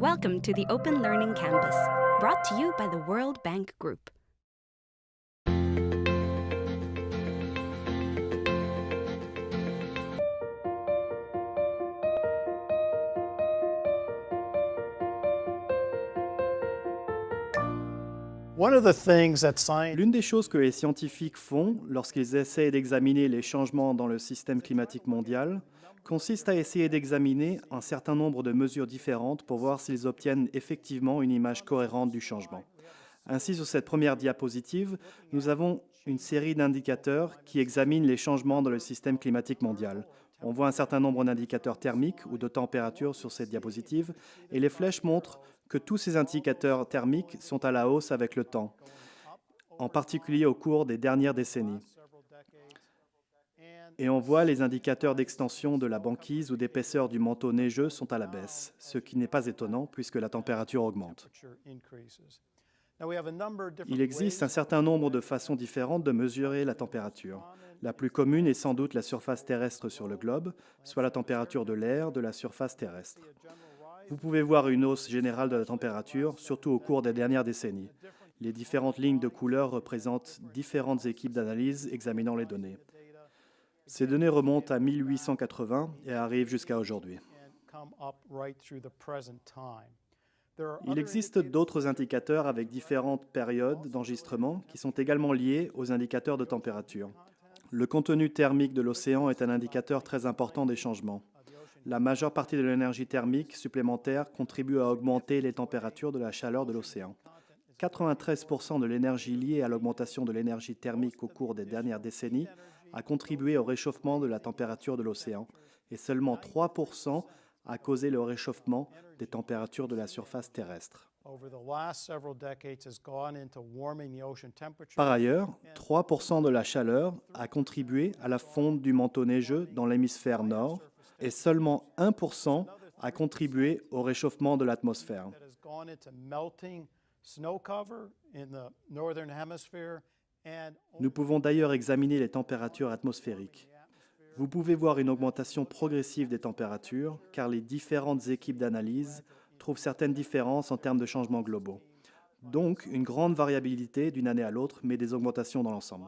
Welcome to the Open Learning Campus, brought to you by the World Bank Group. L'une des choses que les scientifiques font lorsqu'ils essaient d'examiner les changements dans le système climatique mondial consiste à essayer d'examiner un certain nombre de mesures différentes pour voir s'ils obtiennent effectivement une image cohérente du changement. Ainsi, sur cette première diapositive, nous avons une série d'indicateurs qui examinent les changements dans le système climatique mondial. On voit un certain nombre d'indicateurs thermiques ou de température sur cette diapositive, et les flèches montrent que tous ces indicateurs thermiques sont à la hausse avec le temps, en particulier au cours des dernières décennies. Et on voit les indicateurs d'extension de la banquise ou d'épaisseur du manteau neigeux sont à la baisse, ce qui n'est pas étonnant puisque la température augmente. Il existe un certain nombre de façons différentes de mesurer la température. La plus commune est sans doute la surface terrestre sur le globe, soit la température de l'air de la surface terrestre. Vous pouvez voir une hausse générale de la température, surtout au cours des dernières décennies. Les différentes lignes de couleurs représentent différentes équipes d'analyse examinant les données. Ces données remontent à 1880 et arrivent jusqu'à aujourd'hui. Il existe d'autres indicateurs avec différentes périodes d'enregistrement qui sont également liés aux indicateurs de température. Le contenu thermique de l'océan est un indicateur très important des changements. La majeure partie de l'énergie thermique supplémentaire contribue à augmenter les températures de la chaleur de l'océan. 93% de l'énergie liée à l'augmentation de l'énergie thermique au cours des dernières décennies a contribué au réchauffement de la température de l'océan et seulement 3% a causé le réchauffement des températures de la surface terrestre. Par ailleurs, 3% de la chaleur a contribué à la fonte du manteau neigeux dans l'hémisphère nord et seulement 1% a contribué au réchauffement de l'atmosphère. Nous pouvons d'ailleurs examiner les températures atmosphériques. Vous pouvez voir une augmentation progressive des températures car les différentes équipes d'analyse trouvent certaines différences en termes de changements globaux. Donc, une grande variabilité d'une année à l'autre, mais des augmentations dans l'ensemble.